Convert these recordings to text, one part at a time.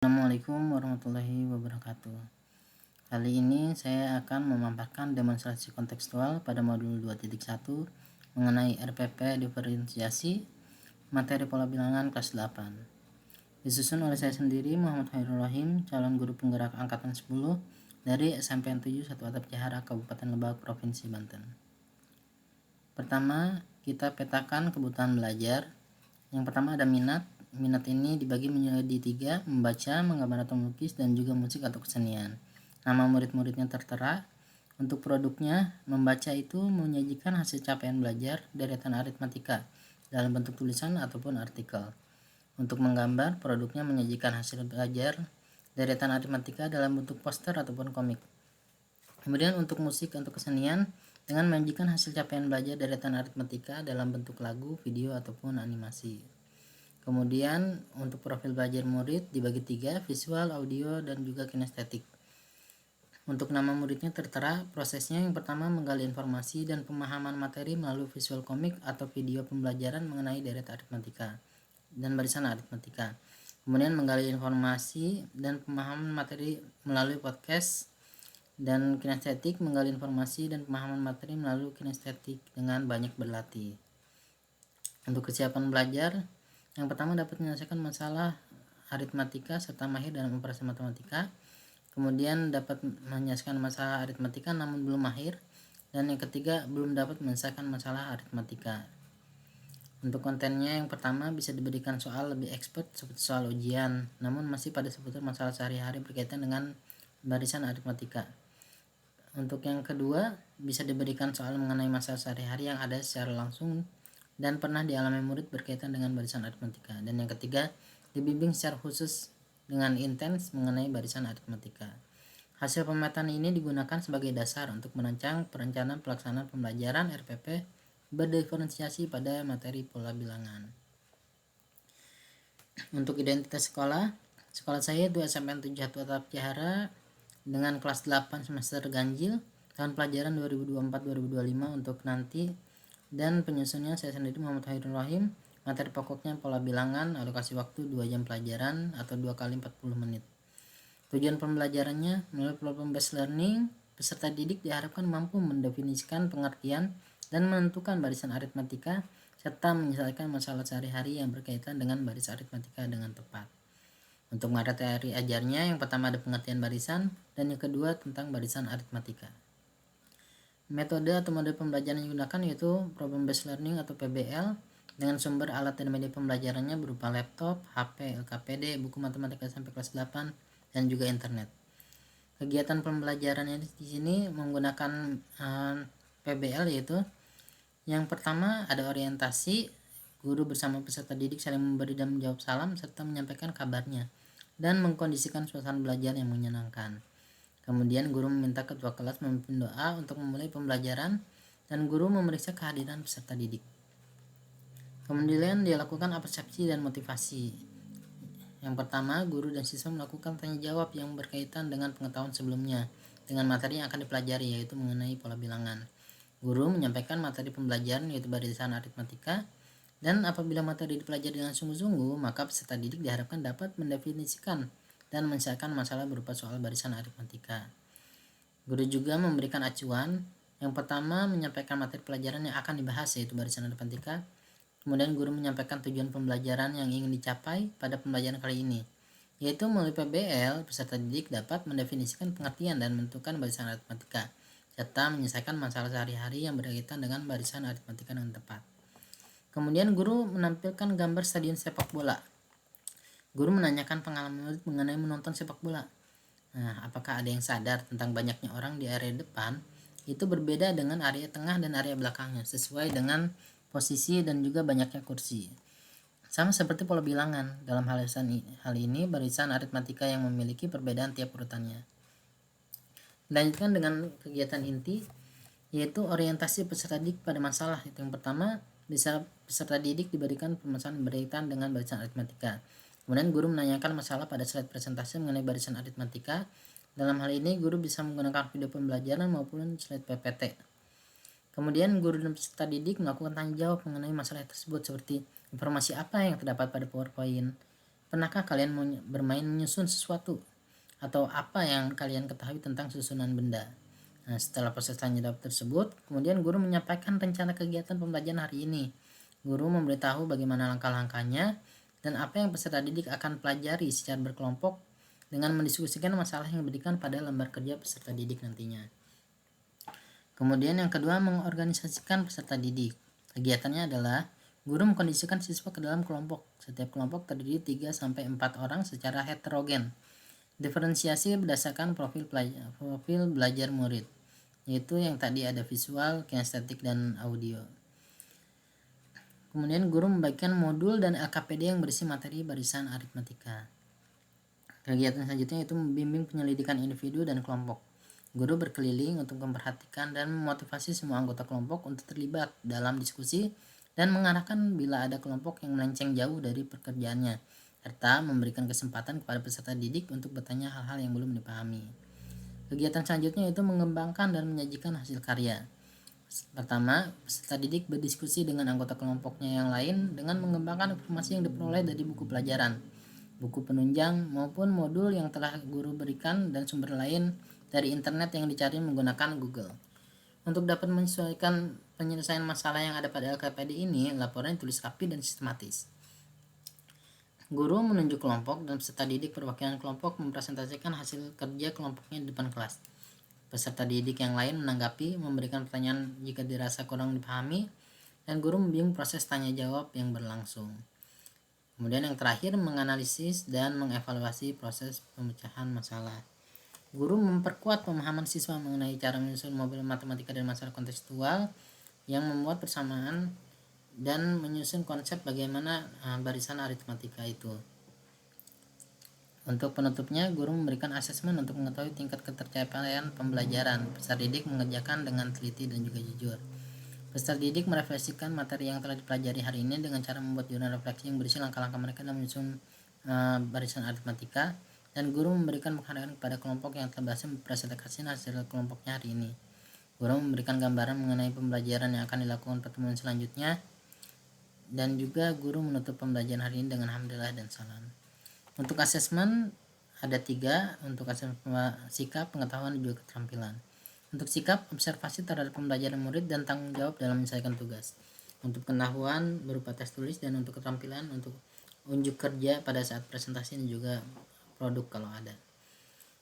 Assalamualaikum warahmatullahi wabarakatuh. Kali ini saya akan memaparkan demonstrasi kontekstual pada modul 2.1 mengenai RPP diferensiasi materi pola bilangan kelas 8. Disusun oleh saya sendiri, Muhammad Khairul Rahim, calon guru penggerak angkatan 10 dari SMPN 7 Satu Atap Jahara, Kabupaten Lebak, Provinsi Banten. Pertama, kita petakan kebutuhan belajar. Yang pertama ada minat. Minat ini dibagi menjadi 3, membaca, menggambar atau melukis, dan juga musik atau kesenian. Nama murid-muridnya tertera. Untuk produknya, membaca itu menyajikan hasil capaian belajar deretan aritmatika dalam bentuk tulisan ataupun artikel. Untuk menggambar, produknya menyajikan hasil belajar deretan aritmatika dalam bentuk poster ataupun komik. Kemudian untuk musik atau kesenian, dengan menyajikan hasil capaian belajar deretan aritmatika dalam bentuk lagu, video, ataupun animasi. Kemudian untuk profil belajar murid dibagi 3, visual, audio, dan juga kinestetik. Untuk nama muridnya tertera. Prosesnya yang pertama menggali informasi dan pemahaman materi melalui visual komik atau video pembelajaran mengenai deret aritmatika dan barisan aritmatika. Kemudian menggali informasi dan pemahaman materi melalui podcast. Dan kinestetik, menggali informasi dan pemahaman materi melalui kinestetik dengan banyak berlatih. Untuk kesiapan belajar, yang pertama dapat menyelesaikan masalah aritmatika serta mahir dalam operasi matematika. Kemudian dapat menyelesaikan masalah aritmatika namun belum mahir. Dan yang ketiga, belum dapat menyelesaikan masalah aritmatika. Untuk kontennya, yang pertama bisa diberikan soal lebih expert seperti soal ujian, namun masih pada seputar masalah sehari-hari berkaitan dengan barisan aritmatika. Untuk yang kedua, bisa diberikan soal mengenai masalah sehari-hari yang ada secara langsung dan pernah dialami murid berkaitan dengan barisan aritmatika. Dan yang ketiga, dibimbing secara khusus dengan intens mengenai barisan aritmatika. Hasil pemetaan ini digunakan sebagai dasar untuk merancang perencanaan pelaksanaan pembelajaran RPP berdiferensiasi pada materi pola bilangan. Untuk identitas sekolah saya itu SMPN 7 Satu Atap Jahara dengan kelas 8 semester ganjil tahun pelajaran 2024-2025 untuk nanti. Dan penyusunnya saya sendiri, Muhammad Khairul Rahim. Materi pokoknya pola bilangan, alokasi waktu 2 jam pelajaran atau 2 kali 40 menit. Tujuan pembelajarannya, melalui problem based learning, peserta didik diharapkan mampu mendefinisikan pengertian dan menentukan barisan aritmatika serta menyelesaikan masalah sehari-hari yang berkaitan dengan baris aritmatika dengan tepat. Untuk materi ajarnya, yang pertama ada pengertian barisan dan yang kedua tentang barisan aritmatika. Metode atau model pembelajaran yang digunakan yaitu problem based learning atau PBL dengan sumber alat dan media pembelajarannya berupa laptop, HP, LKPD, buku matematika sampai kelas 8 dan juga internet. Kegiatan pembelajarannya di sini menggunakan PBL yaitu yang pertama ada orientasi, guru bersama peserta didik saling memberi dan menjawab salam serta menyampaikan kabarnya dan mengkondisikan suasana belajar yang menyenangkan. Kemudian guru meminta ketua kelas memimpin doa untuk memulai pembelajaran dan guru memeriksa kehadiran peserta didik. Kemudian dilakukan persepsi dan motivasi. Yang pertama, guru dan siswa melakukan tanya jawab yang berkaitan dengan pengetahuan sebelumnya dengan materi yang akan dipelajari, yaitu mengenai pola bilangan. Guru menyampaikan materi pembelajaran yaitu barisan aritmatika, dan apabila materi dipelajari dengan sungguh-sungguh, maka peserta didik diharapkan dapat mendefinisikan dan menyelesaikan masalah berupa soal barisan aritmatika. Guru juga memberikan acuan. Yang pertama, menyampaikan materi pelajaran yang akan dibahas yaitu barisan aritmatika. Kemudian guru menyampaikan tujuan pembelajaran yang ingin dicapai pada pembelajaran kali ini, yaitu melalui PBL peserta didik dapat mendefinisikan pengertian dan menentukan barisan aritmatika serta menyelesaikan masalah sehari-hari yang berkaitan dengan barisan aritmatika dengan tepat. Kemudian guru menampilkan gambar stadion sepak bola. Guru menanyakan pengalaman murid mengenai menonton sepak bola. Nah, apakah ada yang sadar tentang banyaknya orang di area depan itu berbeda dengan area tengah dan area belakangnya sesuai dengan posisi dan juga banyaknya kursi. Sama seperti pola bilangan, dalam hal ini barisan aritmatika yang memiliki perbedaan tiap urutannya. Dilanjutkan dengan kegiatan inti yaitu orientasi peserta didik pada masalah. Itu yang pertama, peserta didik diberikan permasalahan berkaitan dengan barisan aritmatika. Kemudian guru menanyakan masalah pada slide presentasi mengenai barisan aritmatika. Dalam hal ini guru bisa menggunakan video pembelajaran maupun slide PPT. Kemudian guru dan peserta didik melakukan tanya jawab mengenai masalah tersebut seperti informasi apa yang terdapat pada PowerPoint, Pernahkah kalian bermain menyusun sesuatu? Atau apa yang kalian ketahui tentang susunan benda? Nah, setelah proses tanya jawab tersebut, kemudian guru menyampaikan rencana kegiatan pembelajaran hari ini. Guru memberitahu bagaimana langkah-langkahnya dan apa yang peserta didik akan pelajari secara berkelompok dengan mendiskusikan masalah yang diberikan pada lembar kerja peserta didik nantinya. Kemudian yang kedua, mengorganisasikan peserta didik. Kegiatannya adalah guru mengkondisikan siswa ke dalam kelompok. Setiap kelompok terdiri 3-4 orang secara heterogen. Diferensiasi berdasarkan profil belajar murid, yaitu yang tadi ada visual, kinestetik, dan audio. Kemudian guru membagikan modul dan LKPD yang berisi materi barisan aritmatika. Kegiatan selanjutnya itu membimbing penyelidikan individu dan kelompok. Guru berkeliling untuk memperhatikan dan memotivasi semua anggota kelompok untuk terlibat dalam diskusi dan mengarahkan bila ada kelompok yang melenceng jauh dari pekerjaannya, serta memberikan kesempatan kepada peserta didik untuk bertanya hal-hal yang belum dipahami. Kegiatan selanjutnya itu mengembangkan dan menyajikan hasil karya. Pertama, peserta didik berdiskusi dengan anggota kelompoknya yang lain dengan mengembangkan informasi yang diperoleh dari buku pelajaran, buku penunjang maupun modul yang telah guru berikan dan sumber lain dari internet yang dicari menggunakan Google. Untuk dapat menyesuaikan penyelesaian masalah yang ada pada LKPD ini, laporan ditulis rapi dan sistematis. Guru menunjuk kelompok dan peserta didik perwakilan kelompok mempresentasikan hasil kerja kelompoknya di depan kelas. Peserta didik yang lain menanggapi, memberikan pertanyaan jika dirasa kurang dipahami, dan guru membimbing proses tanya jawab yang berlangsung. Kemudian yang terakhir, menganalisis dan mengevaluasi proses pemecahan masalah. Guru memperkuat pemahaman siswa mengenai cara menyusun model matematika dan masalah kontekstual yang membuat persamaan dan menyusun konsep bagaimana barisan aritmatika itu. Untuk penutupnya, guru memberikan asesmen untuk mengetahui tingkat ketercapaian pembelajaran. Peserta didik mengerjakan dengan teliti dan juga jujur. Peserta didik merefleksikan materi yang telah dipelajari hari ini dengan cara membuat jurnal refleksi yang berisi langkah-langkah mereka dalam menyusun barisan aritmatika. Dan guru memberikan penghargaan kepada kelompok yang telah berhasil mempresentasikan hasil kelompoknya hari ini. Guru memberikan gambaran mengenai pembelajaran yang akan dilakukan pertemuan selanjutnya, dan juga guru menutup pembelajaran hari ini dengan alhamdulillah dan salam. Untuk asesmen ada 3, untuk asesmen sikap, pengetahuan, dan juga keterampilan. Untuk sikap, observasi terhadap pembelajaran murid dan tanggung jawab dalam menyelesaikan tugas. Untuk pengetahuan berupa tes tulis, dan untuk keterampilan untuk unjuk kerja pada saat presentasi dan juga produk kalau ada.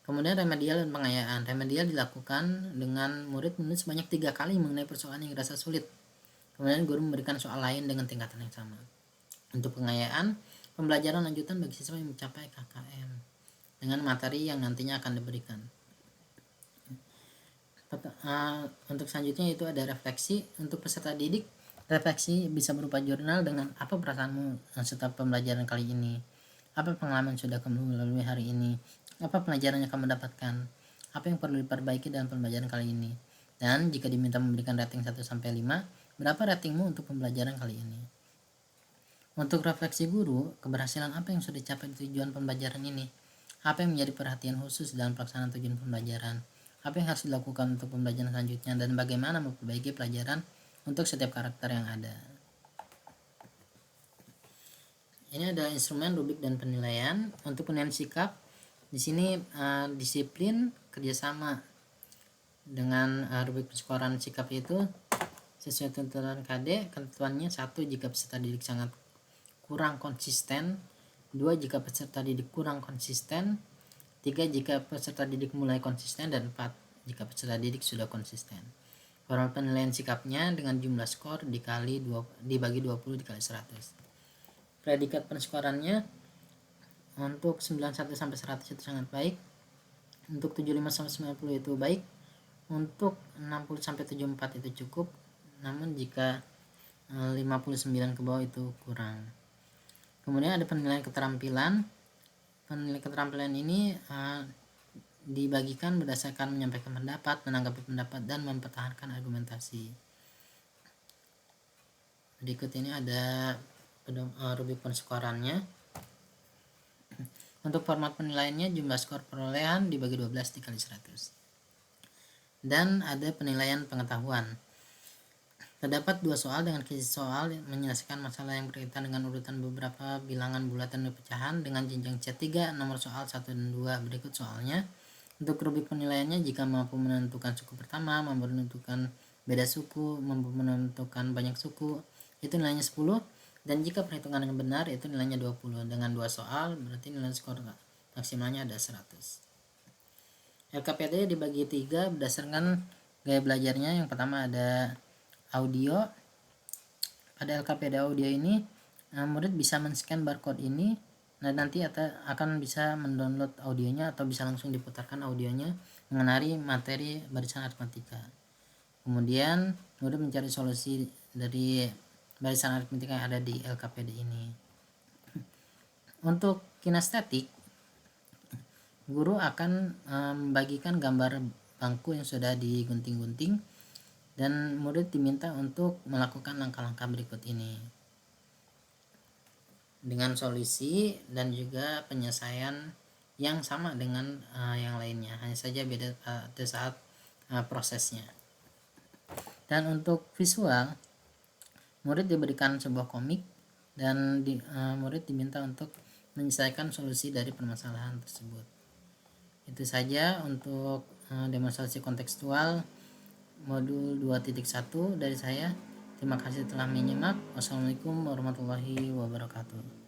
Kemudian remedial dan pengayaan. Remedial dilakukan dengan murid menulis sebanyak 3 kali mengenai persoalan yang dirasa sulit. Kemudian guru memberikan soal lain dengan tingkatan yang sama. Untuk pengayaan, pembelajaran lanjutan bagi siswa yang mencapai KKM dengan materi yang nantinya akan diberikan. Untuk selanjutnya itu ada refleksi. Untuk peserta didik, refleksi bisa berupa jurnal dengan apa perasaanmu setelah pembelajaran kali ini, apa pengalaman sudah kamu lalui hari ini, apa pelajaran yang kamu dapatkan, apa yang perlu diperbaiki dalam pembelajaran kali ini, dan jika diminta memberikan rating 1-5, berapa ratingmu untuk pembelajaran kali ini. Untuk refleksi guru, keberhasilan apa yang sudah dicapai di tujuan pembelajaran ini, apa yang menjadi perhatian khusus dalam pelaksanaan tujuan pembelajaran, apa yang harus dilakukan untuk pembelajaran selanjutnya, dan bagaimana memperbaiki pelajaran untuk setiap karakter yang ada. Ini ada instrumen, rubrik, dan penilaian. Untuk penilaian sikap, di sini disiplin, kerjasama. Dengan rubrik penskoran sikap itu sesuai tuntutan KD, ketentuannya 1 jika peserta didik sangat kurang konsisten, 2 jika peserta didik kurang konsisten, 3 jika peserta didik mulai konsisten, dan 4 jika peserta didik sudah konsisten. Format penilaian sikapnya dengan jumlah skor dibagi 20 dikali 100. Predikat penskorannya untuk 91 sampai 100 itu sangat baik, untuk 75 sampai 90 itu baik, untuk 60 sampai 74 itu cukup, namun jika 59 ke bawah itu kurang. Kemudian ada penilaian keterampilan. Penilaian keterampilan ini dibagikan berdasarkan menyampaikan pendapat, menanggapi pendapat, dan mempertahankan argumentasi. Berikut ini ada rubrik penskorannya. Untuk format penilaiannya, jumlah skor perolehan dibagi 12 dikali 100. Dan ada penilaian pengetahuan. Terdapat 2 soal dengan kisi soal menyelesaikan masalah yang berkaitan dengan urutan beberapa bilangan bulatan dan pecahan dengan jenjang C3, nomor soal 1 dan 2. Berikut soalnya. Untuk rubik penilaiannya, jika mampu menentukan suku pertama, mampu menentukan beda suku, mampu menentukan banyak suku, itu nilainya 10. Dan jika perhitungannya benar, itu nilainya 20. Dengan 2 soal, berarti nilai skor maksimalnya ada 100. LKPD dibagi 3 berdasarkan gaya belajarnya. Yang pertama ada audio. Pada LKPD audio ini murid bisa men-scan barcode ini. Nah, nanti akan bisa mendownload audionya atau bisa langsung diputarkan audionya mengenai materi barisan aritmatika. Kemudian murid mencari solusi dari barisan aritmatika yang ada di LKPD ini. Untuk kinestetik, guru akan membagikan gambar bangku yang sudah digunting-gunting dan murid diminta untuk melakukan langkah-langkah berikut ini dengan solusi dan juga penyelesaian yang sama dengan yang lainnya, hanya saja beda pada saat prosesnya. Dan untuk visual, murid diberikan sebuah komik dan murid diminta untuk menyelesaikan solusi dari permasalahan tersebut. Itu saja untuk demonstrasi kontekstual modul 2.1 dari saya. Terima kasih telah menyimak. Wassalamualaikum warahmatullahi wabarakatuh.